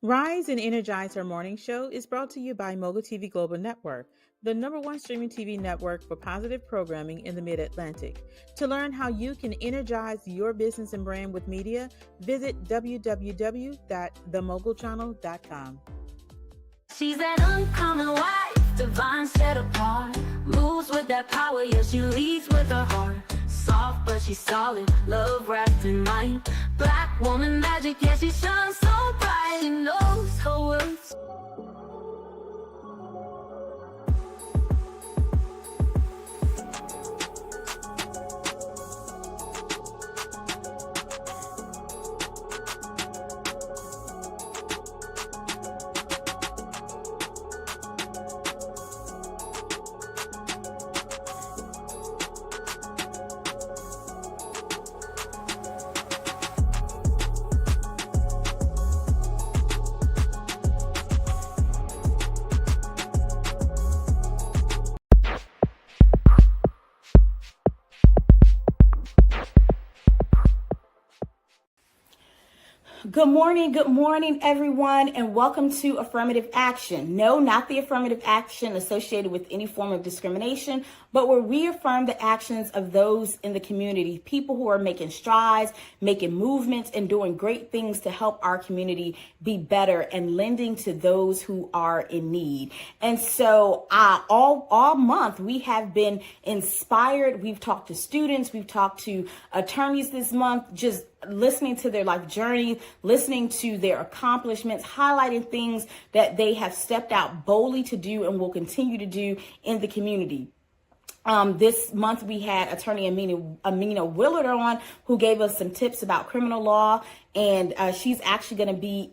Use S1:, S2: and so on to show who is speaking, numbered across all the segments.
S1: Rise and Energize Her Morning Show is brought to you by Mogul TV Global Network, the #1 streaming TV network for positive programming in the Mid-Atlantic. To learn how you can energize your business and brand with media, visit www.themogulchannel.com.
S2: She's that uncommon wife, divine set apart. Moves with that power, yeah, she leads with her heart. Soft, but she's solid, love wrapped in light. Black woman magic, yeah, she shines so bright. She knows her worth.
S3: Good morning, everyone, and welcome to Affirmative Action. No, not the affirmative action associated with any form of discrimination, but where we affirm the actions of those in the community, people who are making strides, making movements, and doing great things to help our community be better and lending to those who are in need. And so all month, we have been inspired. We've talked to students, we've talked to attorneys this month, just listening to their life journey, listening to their accomplishments, highlighting things that they have stepped out boldly to do and will continue to do in the community. This month we had Attorney Amina Willard on, who gave us some tips about criminal law, and she's actually going to be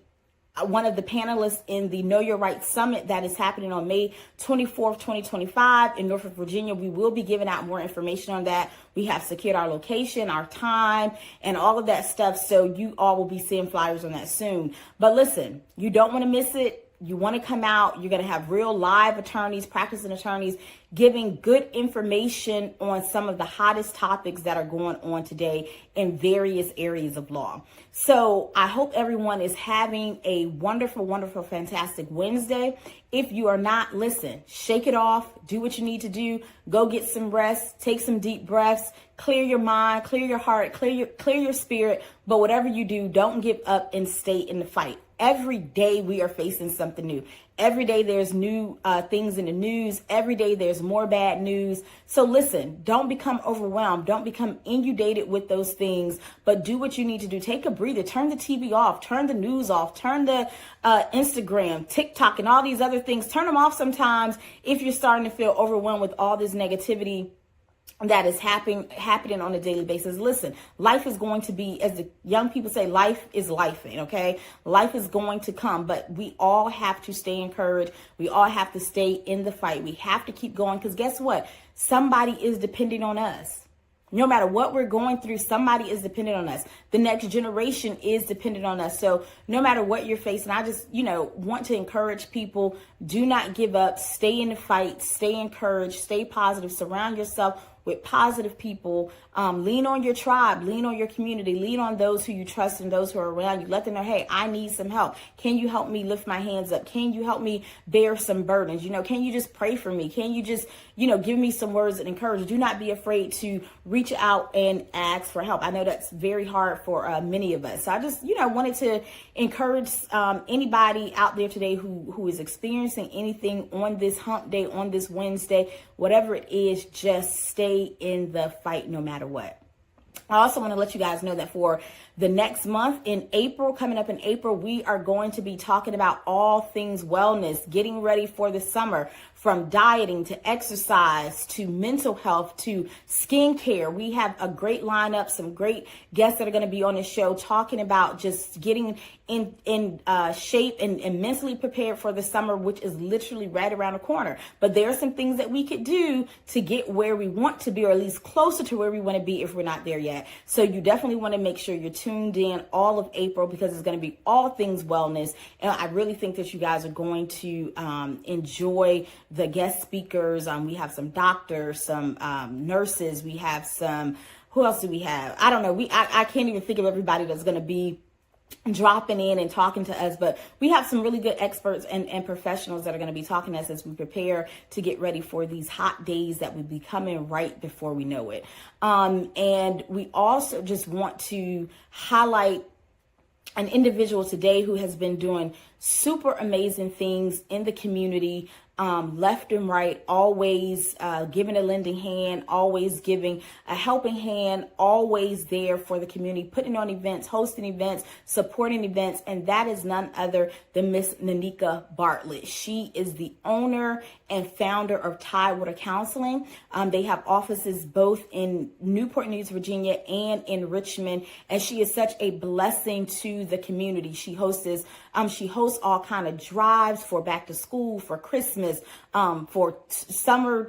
S3: one of the panelists in the Know Your Rights Summit that is happening on May 24th, 2025 in Norfolk, Virginia. We will be giving out more information on that. We have secured our location, our time, and all of that stuff. So you all will be seeing flyers on that soon. But listen, you don't want to miss it. You want to come out. You're going to have real live attorneys, practicing attorneys, giving good information on some of the hottest topics that are going on today in various areas of law. So I hope everyone is having a wonderful, wonderful, fantastic Wednesday. If you are not, listen, shake it off, do what you need to do, go get some rest, take some deep breaths, clear your mind, clear your heart, clear your spirit. But whatever you do, don't give up and stay in the fight. Every day we are facing something new. Every day there's new things in the news. Every day there's more bad news. So listen, don't become overwhelmed. Don't become inundated with those things, but do what you need to do. Take a breather. Turn the TV off. Turn the news off. Turn the Instagram, TikTok, and all these other things. Turn them off sometimes if you're starting to feel overwhelmed with all this negativity that is happening on a daily basis. Listen, life is going to be, as the young people say, life is lifing, okay? Life is going to come, but we all have to stay encouraged. We all have to stay in the fight. We have to keep going, because guess what? Somebody is depending on us. No matter what we're going through, somebody is dependent on us. The next generation is dependent on us. So no matter what you're facing, I just, want to encourage people, do not give up, stay in the fight, stay encouraged, stay positive, surround yourself with positive people. Lean on your tribe, lean on your community, lean on those who you trust and those who are around you. Let them know, hey, I need some help. Can you help me lift my hands up? Can you help me bear some burdens? Can you just pray for me? Can you just, give me some words of encouragement? Do not be afraid to reach out and ask for help. I know that's very hard for many of us. So I just, wanted to encourage anybody out there today who is experiencing anything on this hump day, on this Wednesday, whatever it is, just stay in the fight no matter what. I also want to let you guys know that for the next month in April, coming up in April, we are going to be talking about all things wellness, getting ready for the summer, from dieting to exercise to mental health to skincare. We have a great lineup, some great guests that are going to be on the show talking about just getting in shape and mentally prepared for the summer, which is literally right around the corner. But there are some things that we could do to get where we want to be, or at least closer to where we want to be if we're not there yet. So you definitely want to make sure you're tuned in all of April, because it's going to be all things wellness. And I really think that you guys are going to enjoy the guest speakers. We have some doctors, some nurses. We have some, who else do we have? I don't know. I can't even think of everybody that's going to be dropping in and talking to us, but we have some really good experts and professionals that are going to be talking to us as we prepare to get ready for these hot days that will be coming right before we know it. And we also just want to highlight an individual today who has been doing super amazing things in the community, left and right, always giving a lending hand, always giving a helping hand, always there for the community, putting on events, hosting events, supporting events. And that is none other than Miss Carleeka Basnight. She is the owner and founder of Tidewater Counseling. They have offices both in Newport News, Virginia, and in Richmond. And she is such a blessing to the community. She hosts all kind of drives for back to school, for Christmas, for summer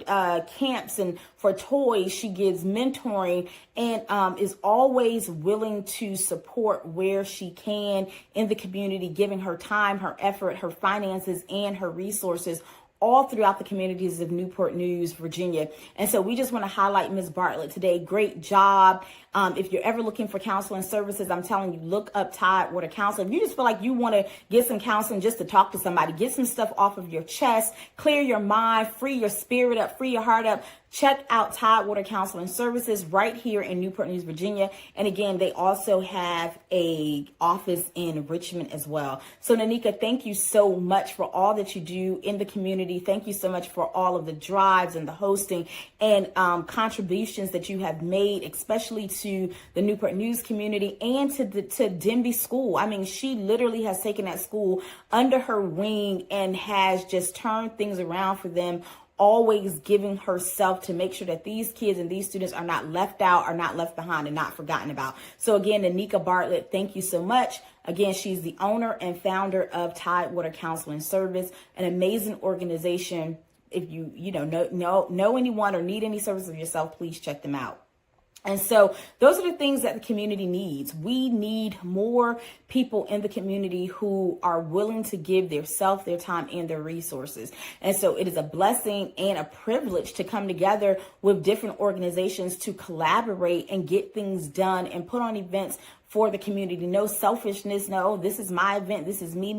S3: camps, and for toys. She gives mentoring and is always willing to support where she can in the community, giving her time, her effort, her finances, and her resources all throughout the communities of Newport News, Virginia. And so we just want to highlight Ms. Basnight today. Great job. If you're ever looking for counseling services, I'm telling you, look up Tidewater Counseling. If you just feel like you want to get some counseling just to talk to somebody, get some stuff off of your chest, clear your mind, free your spirit up, free your heart up, check out Tidewater Counseling Services right here in Newport News, Virginia. And again, they also have a office in Richmond as well. So Carleeka, thank you so much for all that you do in the community. Thank you so much for all of the drives and the hosting and contributions that you have made, especially to the Newport News community and to Denby School. I mean, she literally has taken that school under her wing and has just turned things around for them, always giving herself to make sure that these kids and these students are not left out, are not left behind, and not forgotten about. So again, Carleeka Basnight, thank you so much. Again, she's the owner and founder of Tidewater Counseling Service, an amazing organization. If you know anyone or need any services yourself, please check them out. And so those are the things that the community needs. We need more people in the community who are willing to give their self, their time, and their resources. And so it is a blessing and a privilege to come together with different organizations to collaborate and get things done and put on events for the community. No selfishness. No, this is my event. This is me.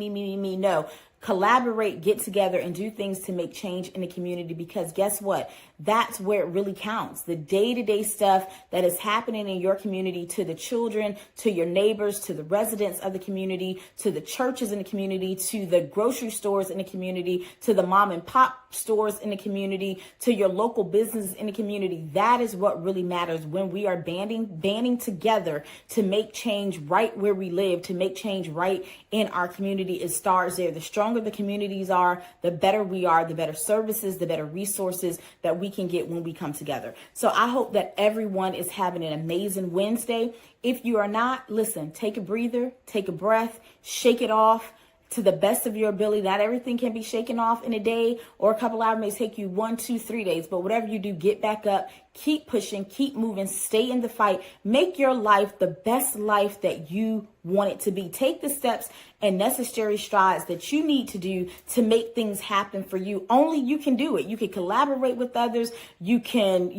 S3: No. Collaborate, get together, and do things to make change in the community, because guess what? That's where it really counts. The day-to-day stuff that is happening in your community, to the children, to your neighbors, to the residents of the community, to the churches in the community, to the grocery stores in the community, to the mom and pop stores in the community, to your local businesses in the community. That is what really matters when we are banding together to make change right where we live, to make change right in our community. It starts there. The stronger the communities are, the better we are, the better services, the better resources that we can get when we come together. So I hope that everyone is having an amazing Wednesday. If you are not, listen, take a breather, take a breath, shake it off to the best of your ability. Not everything can be shaken off in a day or a couple hours. It may take you 1, 2, 3 days, but whatever you do, get back up, keep pushing, keep moving, stay in the fight, make your life the best life that you want it to be. Take the steps and necessary strides that you need to do to make things happen for you. Only you can do it. You can collaborate with others. You can,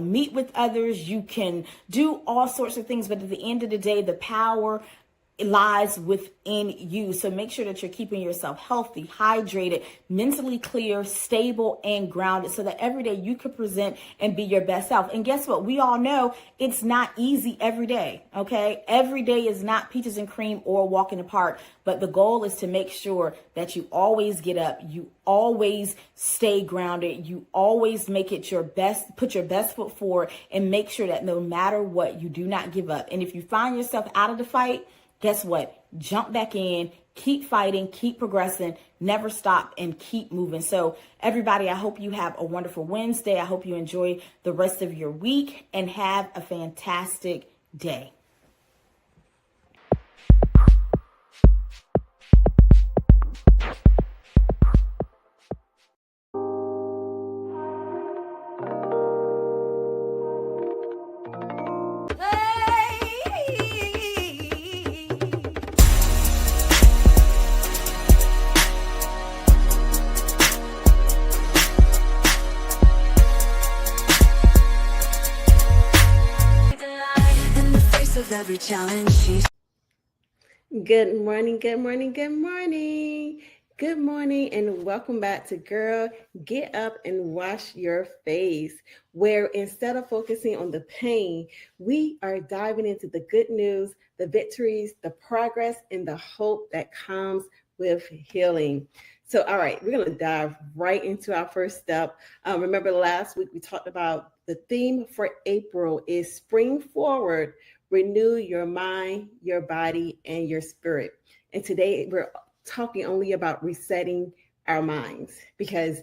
S3: meet with others. You can do all sorts of things. But at the end of the day, the power lies within you. So make sure that you're keeping yourself healthy, hydrated, mentally clear, stable, and grounded, so that every day you can present and be your best self. And guess what? We all know it's not easy every day. Okay. Every day is not peaches and cream or a walk in the park, but the goal is to make sure that you always get up, you always stay grounded, you always make it your best, put your best foot forward, and make sure that no matter what, you do not give up. And if you find yourself out of the fight, guess what? Jump back in, keep fighting, keep progressing, never stop, and keep moving. So everybody, I hope you have a wonderful Wednesday. I hope you enjoy the rest of your week and have a fantastic day.
S2: Every challenge she's
S4: Good morning, good morning, good morning. Good morning, and welcome back to Girl, Get Up and Wash Your Face, where instead of focusing on the pain, we are diving into the good news, the victories, the progress, and the hope that comes with healing. So, all right, we're going to dive right into our first step. Remember last week we talked about the theme for April is Spring Forward, Renew Your Mind, Your Body, and Your Spirit. And today we're talking only about resetting our minds, because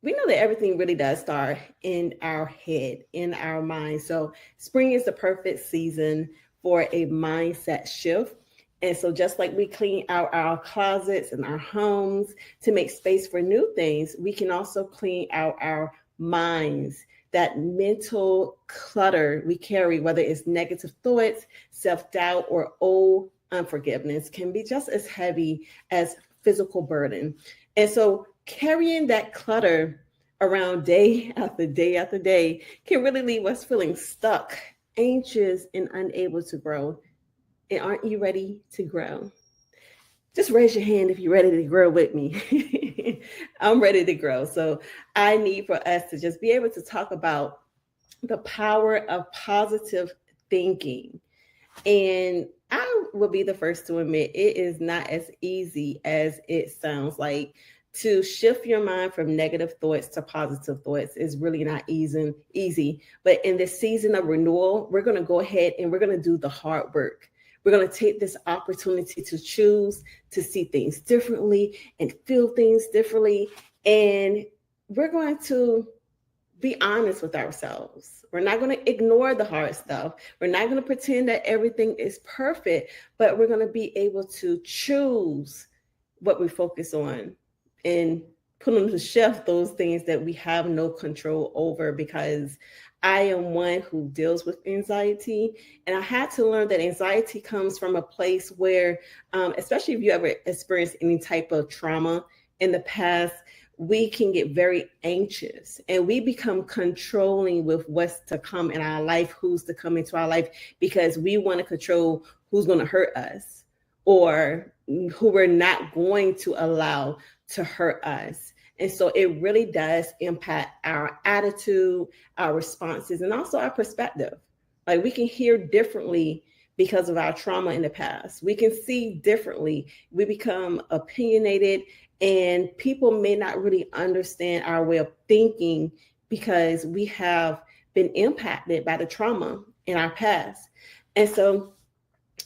S4: we know that everything really does start in our head, in our mind. So spring is the perfect season for a mindset shift. And so just like we clean out our closets and our homes to make space for new things, we can also clean out our minds. That mental clutter we carry, whether it's negative thoughts, self-doubt, or old unforgiveness, can be just as heavy as physical burden. And so carrying that clutter around day after day after day can really leave us feeling stuck, anxious, and unable to grow. And aren't you ready to grow? Just raise your hand if you're ready to grow with me. I'm ready to grow. So I need for us to just be able to talk about the power of positive thinking. And I will be the first to admit it is not as easy as it sounds. Like, to shift your mind from negative thoughts to positive thoughts is really not easy. But in this season of renewal, we're going to go ahead and we're going to do the hard work. We're going to take this opportunity to choose to see things differently and feel things differently. And we're going to be honest with ourselves. We're not going to ignore the hard stuff. We're not going to pretend that everything is perfect, but we're going to be able to choose what we focus on and put on the shelf those things that we have no control over, because I am one who deals with anxiety. And I had to learn that anxiety comes from a place where, especially if you ever experienced any type of trauma in the past, we can get very anxious and we become controlling with what's to come in our life, who's to come into our life, because we want to control who's going to hurt us or who we're not going to allow to hurt us. And so it really does impact our attitude, our responses, and also our perspective. Like, we can hear differently because of our trauma in the past. We can see differently. We become opinionated, and people may not really understand our way of thinking because we have been impacted by the trauma in our past. And so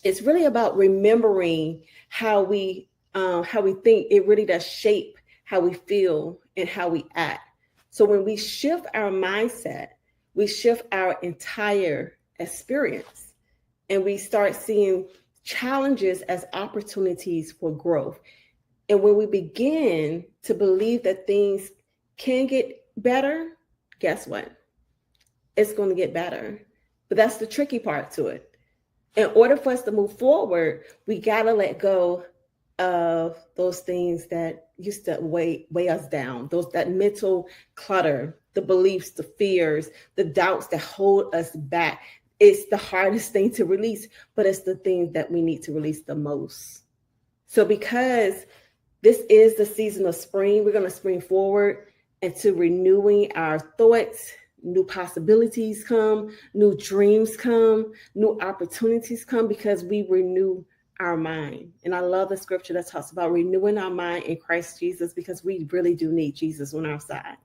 S4: it's really about remembering how we think. It really does shape how we feel and how we act. So when we shift our mindset, we shift our entire experience, and we start seeing challenges as opportunities for growth. And when we begin to believe that things can get better, guess what? It's going to get better. But that's the tricky part to it. In order for us to move forward, we got to let go of those things that used to weigh us down, that mental clutter, the beliefs, the fears, the doubts that hold us back. It's the hardest thing to release, but it's the thing that we need to release the most. So because this is the season of spring, we're going to spring forward into renewing our thoughts. New possibilities come, new dreams come, new opportunities come, because we renew our mind. And I love the scripture that talks about renewing our mind in Christ Jesus, because we really do need Jesus on our side.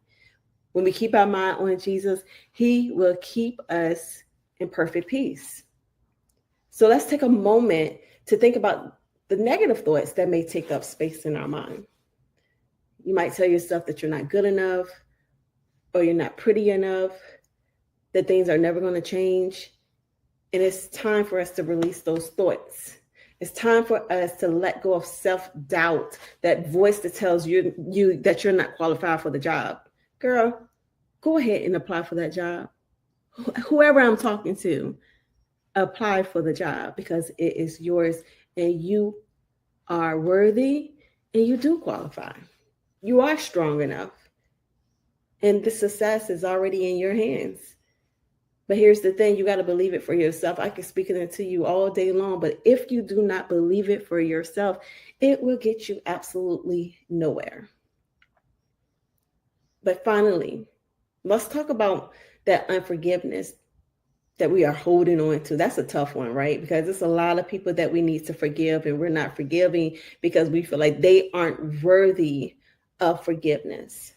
S4: When we keep our mind on Jesus, he will keep us in perfect peace. So let's take a moment to think about the negative thoughts that may take up space in our mind. You might tell yourself that you're not good enough, or you're not pretty enough, that things are never going to change. And it's time for us to release those thoughts. It's time for us to let go of self-doubt, that voice that tells you that you're not qualified for the job. Girl, go ahead and apply for that job. Whoever I'm talking to, apply for the job, because it is yours, and you are worthy, and you do qualify. You are strong enough, and the success is already in your hands. But here's the thing, you got to believe it for yourself. I can speak it into you all day long, but if you do not believe it for yourself, it will get you absolutely nowhere. But finally, let's talk about that unforgiveness that we are holding on to. That's a tough one, right? Because it's a lot of people that we need to forgive, and we're not forgiving because we feel like they aren't worthy of forgiveness.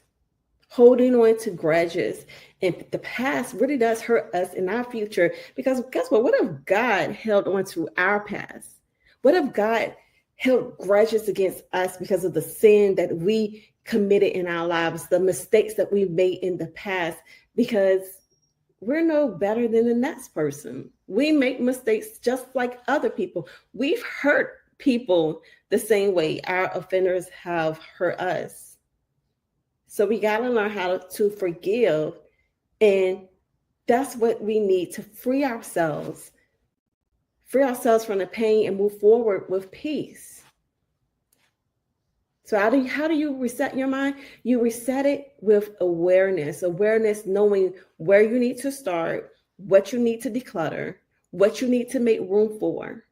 S4: Holding on to grudges in the past really does hurt us in our future, because guess what? What if God held on to our past? What if God held grudges against us because of the sin that we committed in our lives, the mistakes that we've made in the past? Because we're no better than the next person. We make mistakes just like other people. We've hurt people the same way our offenders have hurt us. So we got to learn how to forgive. And that's what we need to free ourselves from the pain and move forward with peace. So how do you reset your mind? You reset it with awareness, knowing where you need to start, what you need to declutter, what you need to make room for.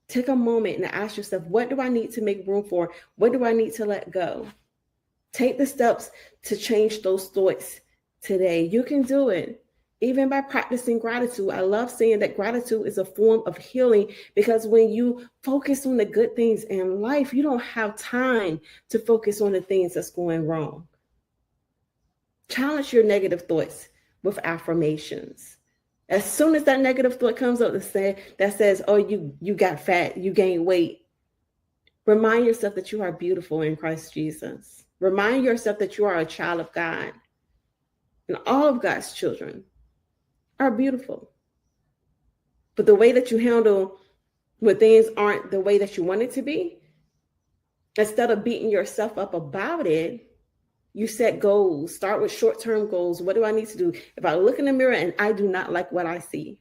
S4: Take a moment and ask yourself, what do I need to make room for? What do I need to let go? Take the steps to change those thoughts today. You can do it, even by practicing gratitude. I love saying that gratitude is a form of healing, because when you focus on the good things in life, you don't have time to focus on the things that's going wrong. Challenge your negative thoughts with affirmations. As soon as that negative thought comes up that says, oh, you got fat, you gained weight, remind yourself that you are beautiful in Christ Jesus. Remind yourself that you are a child of God, and all of God's children are beautiful. But the way that you handle when things aren't the way that you want it to be, instead of beating yourself up about it, you set goals. Start with short-term goals. What do I need to do? If I look in the mirror and I do not like what I see,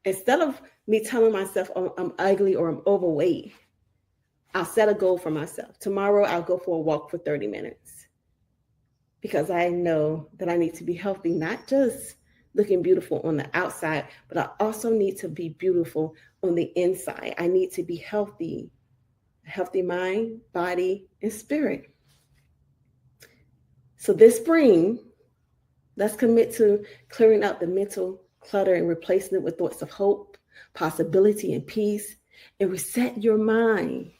S4: instead of me telling myself, oh, I'm ugly or I'm overweight, I'll set a goal for myself. Tomorrow, I'll go for a walk for 30 minutes, because I know that I need to be healthy, not just looking beautiful on the outside, but I also need to be beautiful on the inside. I need to be healthy, a healthy mind, body, and spirit. So this spring, let's commit to clearing out the mental clutter and replacing it with thoughts of hope, possibility, and peace, and reset your mind.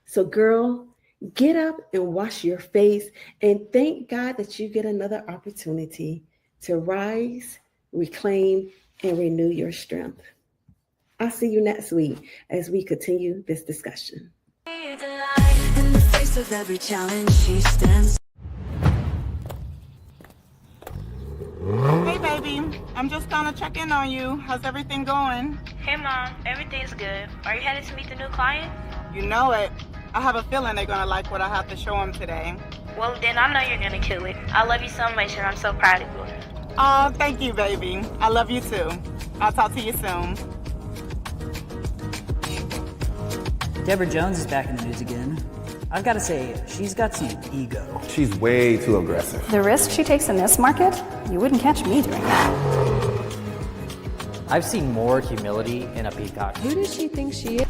S4: So girl, get up and wash your face, and thank God that you get another opportunity to rise, reclaim, and renew your strength. I'll see you next week as we continue this discussion.
S2: In the face of every challenge, she stands.
S1: Hey, baby. I'm just gonna check in on you. How's everything going?
S5: Hey Mom, everything's good. Are you headed to meet the new client?
S1: You know it. I have a feeling they're gonna like what I have to show them today.
S5: Well then I know you're gonna kill it. I love you so much and I'm so proud of you.
S1: Oh, thank you, baby. I love you too. I'll talk to you soon.
S6: Deborah Jones is back in the news again. I've got to say, she's got some ego.
S7: She's way too aggressive.
S8: The risk she takes in this market, you wouldn't catch me doing that.
S9: I've seen more humility in a peacock.
S10: Who does she think she is?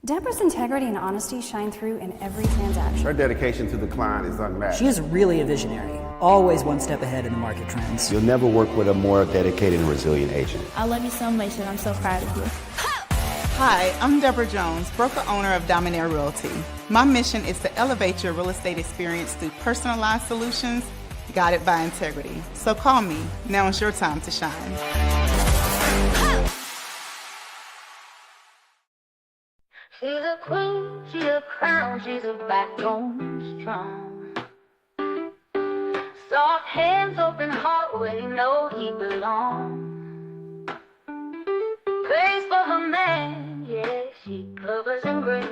S8: Deborah's integrity and honesty shine through in every transaction.
S7: Her dedication to the client is unmatched.
S6: She is really a visionary, always one step ahead in the market trends.
S7: You'll never work with a more dedicated and resilient agent.
S5: I love you so much and I'm so proud of you.
S1: Hi, I'm Deborah Jones, broker owner of Dominaire Realty. My mission is to elevate your real estate experience through personalized solutions guided by integrity. So call me. Now is your time to shine.
S2: She's a queen, she's a crown, she's a backbone strong. Soft hands, open heart, where you know he belongs. Praise for her man, yeah, she covers in grace.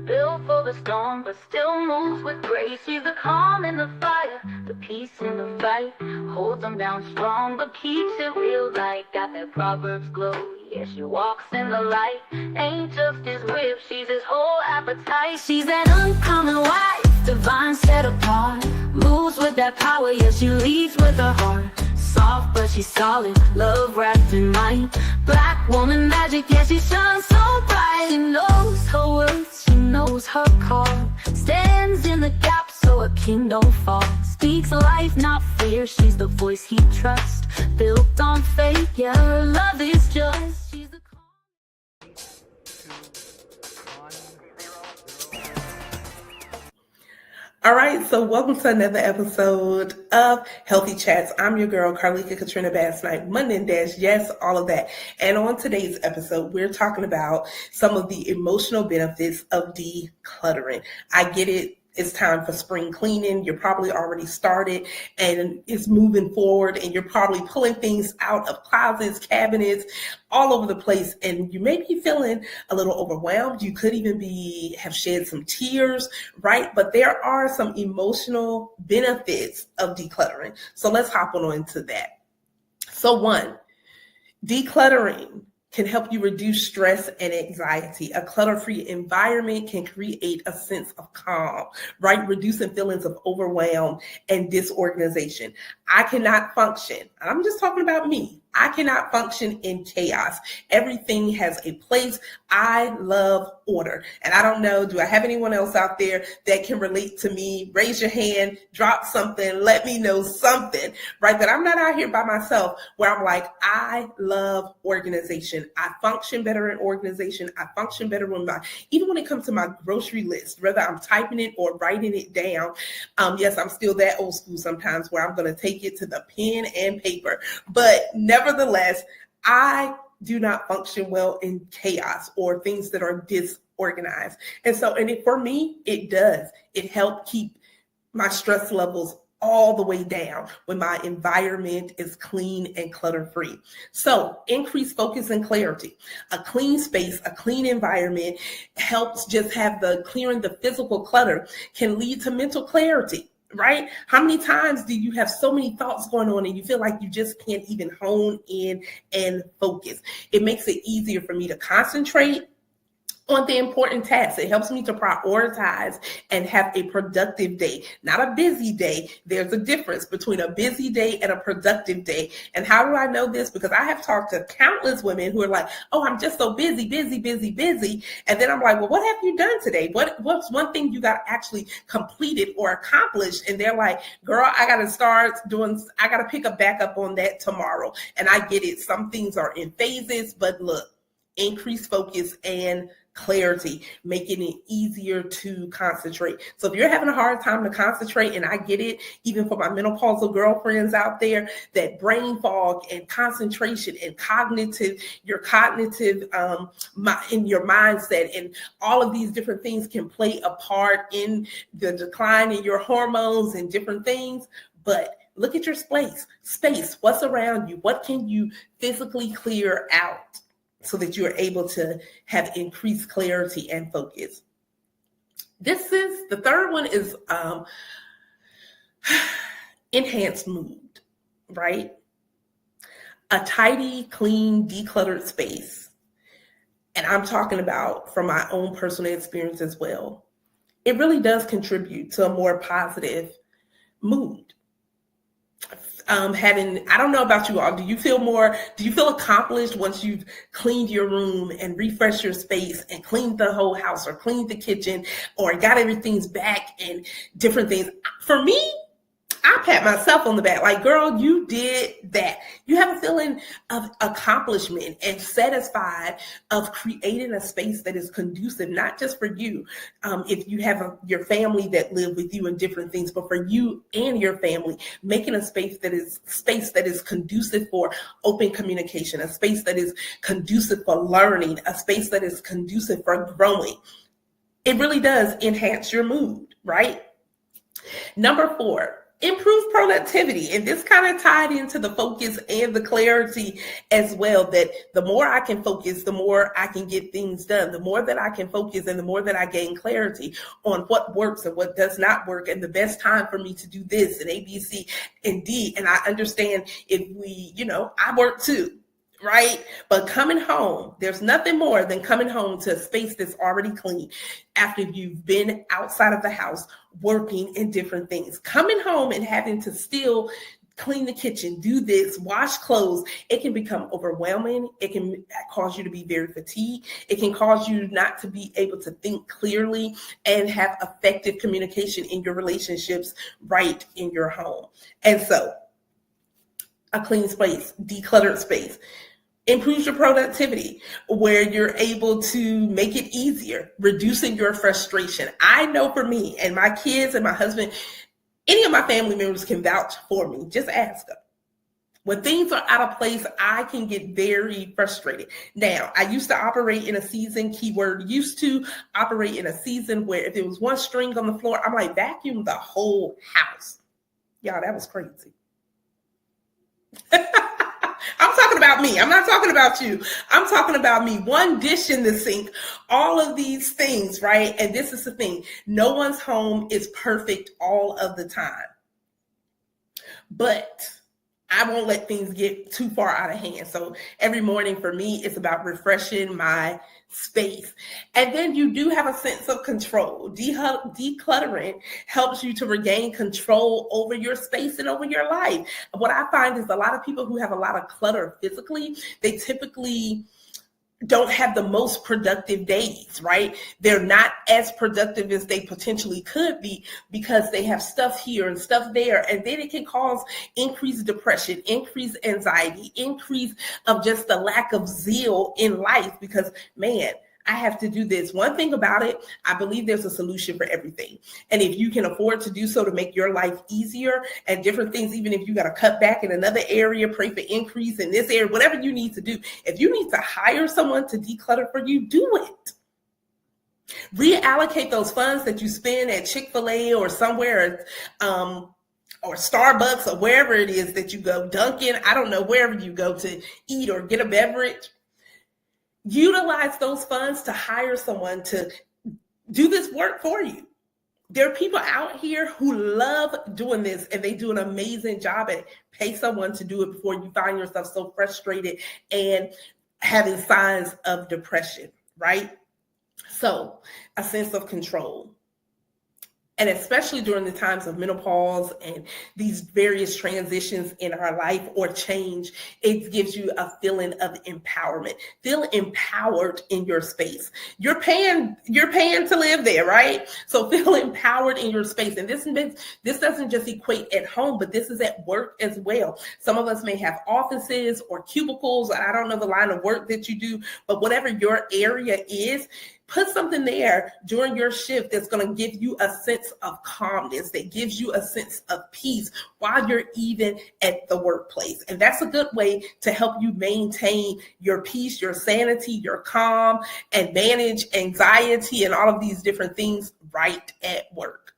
S2: Built for the storm, but still moves with grace. She's the calm in the fire, the peace in the fight. Holds them down strong, but keeps it real, like got that Proverbs glow. Yeah, she walks in the light. Ain't just his whip, she's his whole appetite. She's that uncommon wife, divine set apart. Moves with that power, yeah, she leads with her heart. Soft but she's solid, love wrapped in light. Black woman magic, yeah, she shines so bright. She knows her worth, she knows her call. Stands in the gap so a king don't fall. Speaks life, not fear, she's the voice he trusts. Built on faith, yeah, her love is just. She's the
S10: All right, so welcome to another episode of Healthy Chats. I'm your girl, Carleeka Basnight-Menendez. Yes, all of that. And on today's episode, we're talking about some of the emotional benefits of decluttering. I get it. It's time for spring cleaning. You're probably already started and it's moving forward, and you're probably pulling things out of closets, cabinets, all over the place. And you may be feeling a little overwhelmed. You could even have shed some tears, right? But there are some emotional benefits of decluttering. So let's hop on into that. So one, decluttering can help you reduce stress and anxiety. A clutter-free environment can create a sense of calm, right? Reducing feelings of overwhelm and disorganization. I cannot function. I'm just talking about me. I cannot function in chaos. Everything has a place. I love order. And I don't know, do I have anyone else out there that can relate to me? Raise your hand, drop something, let me know something, right? That I'm not out here by myself where I'm like, I love organization. I function better in organization. I function better even when it comes to my grocery list, whether I'm typing it or writing it down. Yes, I'm still that old school sometimes where I'm going to take it to the pen and paper, but nevertheless, I do not function well in chaos or things that are disorganized. And so, for me, it does. It helped keep my stress levels all the way down when my environment is clean and clutter-free. So increase focus and clarity. A clean space, a clean environment helps just have clearing the physical clutter can lead to mental clarity. Right? How many times do you have so many thoughts going on and you feel like you just can't even hone in and focus? It makes it easier for me to concentrate on the important tasks. It helps me to prioritize and have a productive day, not a busy day. There's a difference between a busy day and a productive day. And how do I know this? Because I have talked to countless women who are like, oh, I'm just so busy. And then I'm like, well, what have you done today? What's one thing you got actually completed or accomplished? And they're like, girl, I got to pick up back up on that tomorrow. And I get it. Some things are in phases, but look, increase focus and clarity, making it easier to concentrate. So if you're having a hard time to concentrate, and I get it, even for my menopausal girlfriends out there, that brain fog and concentration and your cognitive in your mindset and all of these different things can play a part in the decline in your hormones and different things. But look at your space, what's around you? What can you physically clear out so that you are able to have increased clarity and focus? The third one is enhanced mood, right? A tidy, clean, decluttered space. And I'm talking about from my own personal experience as well. It really does contribute to a more positive mood. I don't know about you all. Do you feel accomplished once you've cleaned your room and refreshed your space and cleaned the whole house or cleaned the kitchen or got everything's back and different things? For me, I pat myself on the back like, girl, you did that. You have a feeling of accomplishment and satisfied of creating a space that is conducive, not just for you. If you have your family that live with you and different things, but for you and your family, making a space that is conducive for open communication, a space that is conducive for learning, a space that is conducive for growing. It really does enhance your mood, right? Number 4. Improve productivity. And this kind of tied into the focus and the clarity as well, that the more I can focus, the more I can get things done. The more that I can focus and the more that I gain clarity on what works and what does not work and the best time for me to do this and A, B, C, and D. And I understand I work too, right? But coming home, there's nothing more than coming home to a space that's already clean after you've been outside of the house working in different things. Coming home and having to still clean the kitchen, do this, wash clothes, it can become overwhelming. It can cause you to be very fatigued. It can cause you not to be able to think clearly and have effective communication in your relationships right in your home. And so a clean space, decluttered space, improves your productivity, where you're able to make it easier, reducing your frustration. I know for me and my kids and my husband, any of my family members can vouch for me. Just ask them. When things are out of place, I can get very frustrated. Now, I used to operate in a season, keyword used to operate in a season where if there was one string on the floor, I'm like, vacuum the whole house. Y'all, that was crazy. I'm talking about me. I'm not talking about you. I'm talking about me. One dish in the sink, all of these things, right? And this is the thing. No one's home is perfect all of the time. But I won't let things get too far out of hand. So every morning for me, it's about refreshing my space. And then you do have a sense of control. Decluttering helps you to regain control over your space and over your life. What I find is a lot of people who have a lot of clutter physically, they typically don't have the most productive days, right? They're not as productive as they potentially could be because they have stuff here and stuff there. And then it can cause increased depression, increased anxiety, increase of just the lack of zeal in life because, man, I have to do this. One thing about it, I believe there's a solution for everything. And if you can afford to do so to make your life easier and different things, even if you got to cut back in another area, pray for increase in this area, whatever you need to do. If you need to hire someone to declutter for you, do it. Reallocate those funds that you spend at Chick-fil-A or somewhere, or Starbucks or wherever it is that you go, Dunkin', I don't know, wherever you go to eat or get a beverage. Utilize those funds to hire someone to do this work for you. There are people out here who love doing this and they do an amazing job at it. Pay someone to do it before you find yourself so frustrated and having signs of depression, right? So a sense of control. And especially during the times of menopause and these various transitions in our life or change, it gives you a feeling of empowerment. Feel empowered in your space. You're paying to live there, right? So feel empowered in your space. And this doesn't just equate at home, but this is at work as well. Some of us may have offices or cubicles. I don't know the line of work that you do, but whatever your area is, put something there during your shift that's going to give you a sense of calmness, that gives you a sense of peace while you're even at the workplace. And that's a good way to help you maintain your peace, your sanity, your calm, and manage anxiety and all of these different things right at work.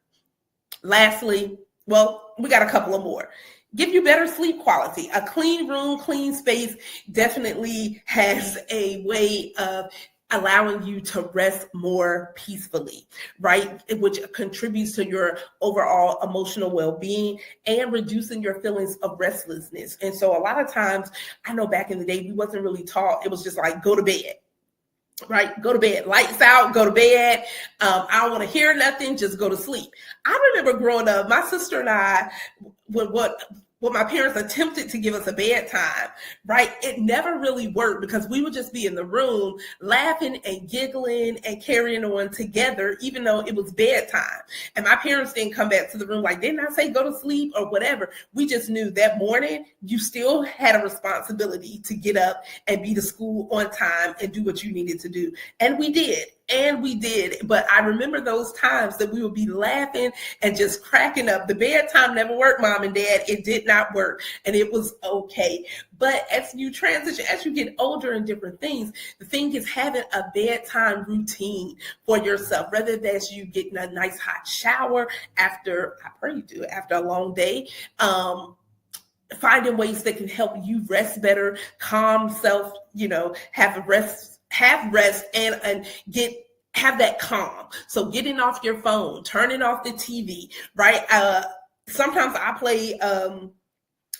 S10: Lastly, well, we got a couple of more. Give you better sleep quality. A clean room, clean space definitely has a way of allowing you to rest more peacefully, right? Which contributes to your overall emotional well-being and reducing your feelings of restlessness. And so a lot of times, I know back in the day, we wasn't really taught. It was just like, go to bed, right? Go to bed, lights out, go to bed. I don't want to hear nothing, just go to sleep. I remember growing up, my sister and I, what my parents attempted to give us a bedtime, right? It never really worked because we would just be in the room laughing and giggling and carrying on together, even though it was bedtime. And my parents didn't come back to the room like, didn't I say go to sleep or whatever? We just knew that morning you still had a responsibility to get up and be to school on time and do what you needed to do. And we did. But I remember those times that we would be laughing and just cracking up. The bedtime never worked, Mom and Dad. It did not work. And it was okay. But as you transition, as you get older and different things, the thing is having a bedtime routine for yourself, whether that's you getting a nice hot shower after, I pray you do, after a long day, finding ways that can help you rest better, calm self, have rest and have that calm. So getting off your phone, turning off the TV, right? Sometimes I play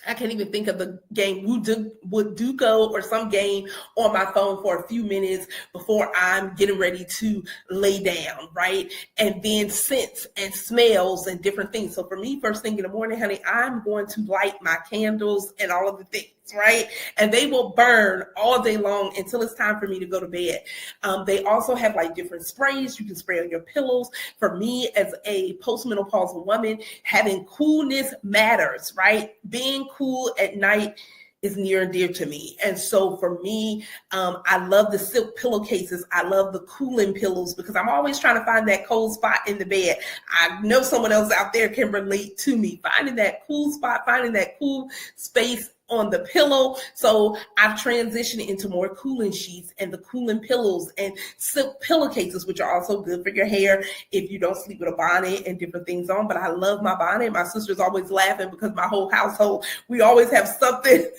S10: I can't even think of the game Would-Do-Go or some game on my phone for a few minutes before I'm getting ready to lay down, right? And then scents and smells and different things. So for me, first thing in the morning, honey, I'm going to light my candles and all of the things, right? And they will burn all day long until it's time for me to go to bed. They also have like different sprays you can spray on your pillows. For me, as a postmenopausal woman, having coolness matters, right? Being cool at night is near and dear to me. And so for me, I love the silk pillowcases. I love the cooling pillows because I'm always trying to find that cold spot in the bed. I know someone else out there can relate to me, finding that cool spot, finding that cool space on the pillow. So I've transitioned into more cooling sheets and the cooling pillows and silk pillowcases, which are also good for your hair if you don't sleep with a bonnet and different things on. But I love my bonnet. My sister's always laughing because my whole household, we always have something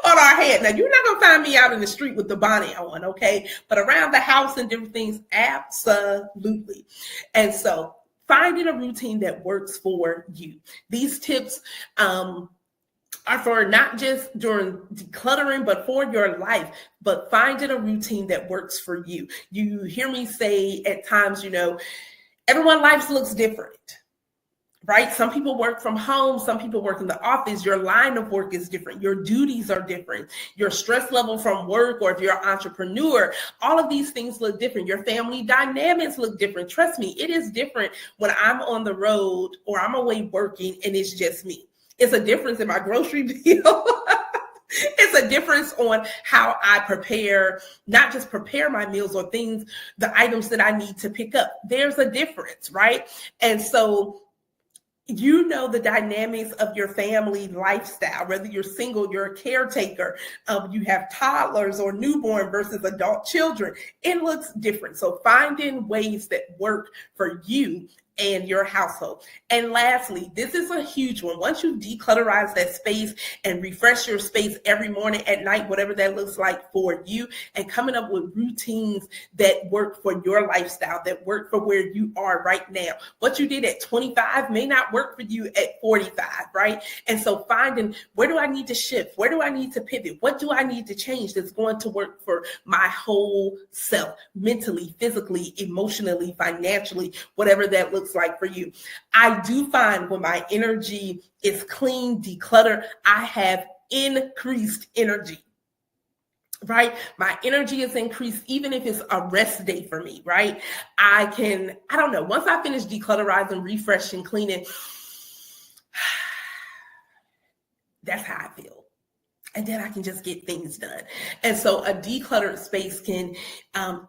S10: on our head. Now, you're not going to find me out in the street with the bonnet on, okay? But around the house and different things, absolutely. And so finding a routine that works for you. These tips, are for not just during decluttering, but for your life, but finding a routine that works for you. You hear me say at times, everyone's life looks different, right? Some people work from home. Some people work in the office. Your line of work is different. Your duties are different. Your stress level from work, or if you're an entrepreneur, all of these things look different. Your family dynamics look different. Trust me, it is different when I'm on the road or I'm away working and it's just me. It's a difference in my grocery bill. It's a difference on how I prepare, not just prepare my meals or things, the items that I need to pick up. There's a difference, right? And so the dynamics of your family lifestyle, whether you're single, you're a caretaker, you have toddlers or newborn versus adult children, it looks different. So finding ways that work for you and your household. And lastly, this is a huge one. Once you declutterize that space and refresh your space every morning, at night, whatever that looks like for you, and coming up with routines that work for your lifestyle, that work for where you are right now. What you did at 25 may not work for you at 45, right? And so finding, where do I need to shift? Where do I need to pivot? What do I need to change that's going to work for my whole self, mentally, physically, emotionally, financially, whatever that looks like for you. I do find when my energy is clean, decluttered, I have increased energy, right? My energy is increased, even if it's a rest day for me, right? Once I finish declutterizing, refreshing, cleaning, that's how I feel. And then I can just get things done. And so a decluttered space can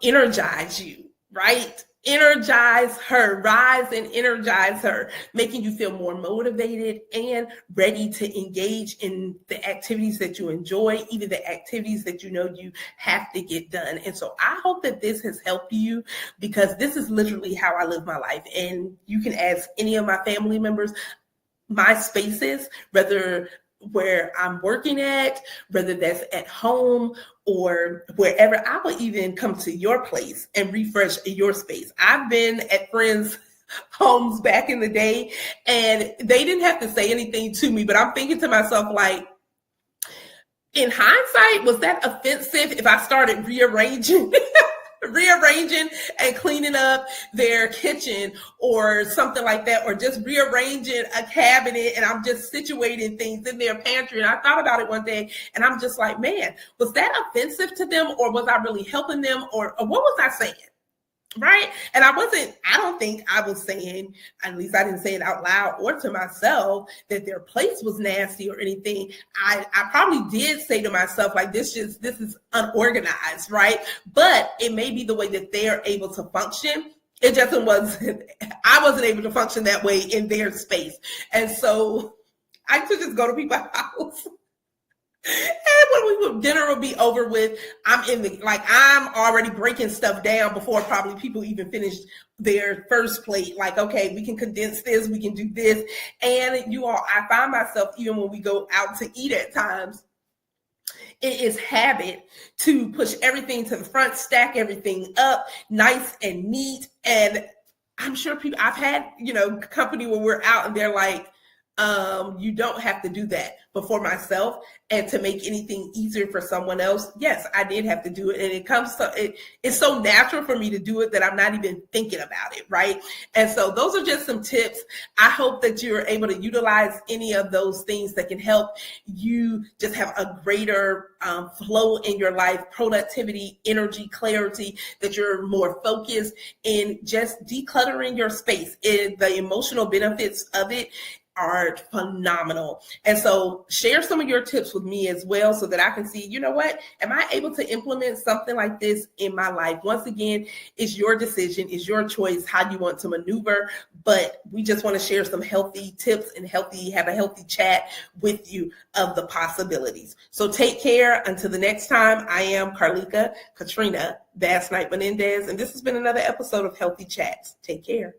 S10: energize you, right? Energize her, rise and energize her, making you feel more motivated and ready to engage in the activities that you enjoy, even the activities that you have to get done. And so I hope that this has helped you, because this is literally how I live my life. And you can ask any of my family members, my spaces, whether where I'm working at, whether that's at home or wherever. I will even come to your place and refresh your space. I've been at friends' homes back in the day, and they didn't have to say anything to me, but I'm thinking to myself, like, in hindsight, was that offensive if I started rearranging and cleaning up their kitchen or something like that, or just rearranging a cabinet, and I'm just situating things in their pantry? And I thought about it one day, and I'm just like, man, was that offensive to them, or was I really helping them, or what was I saying? Right? And I don't think I was saying, at least I didn't say it out loud or to myself, that their place was nasty or anything. I probably did say to myself, like, this is unorganized, right? But it may be the way that they're able to function. It just wasn't, I wasn't able to function that way in their space. And so I could just go to people's house. And when dinner will be over with, I'm already breaking stuff down before probably people even finish their first plate. Like, okay, we can condense this, we can do this. And I find myself, even when we go out to eat at times, it is habit to push everything to the front, stack everything up nice and neat. And I'm sure I've had, company where we're out and they're like, you don't have to do that. But for myself, and to make anything easier for someone else, yes, I did have to do it. And it's so natural for me to do it that I'm not even thinking about it, right? And so those are just some tips. I hope that you're able to utilize any of those things that can help you just have a greater flow in your life, productivity, energy, clarity, that you're more focused in just decluttering your space. The emotional benefits of it are phenomenal. And so share some of your tips with me as well so that I can see, you know what, am I able to implement something like this in my life? Once again, it's your decision, it's your choice how you want to maneuver, but we just want to share some healthy tips and have a healthy chat with you of the possibilities. So take care. Until the next time, I am Carleeka Basnight-Menendez, and this has been another episode of Healthy Chats. Take care.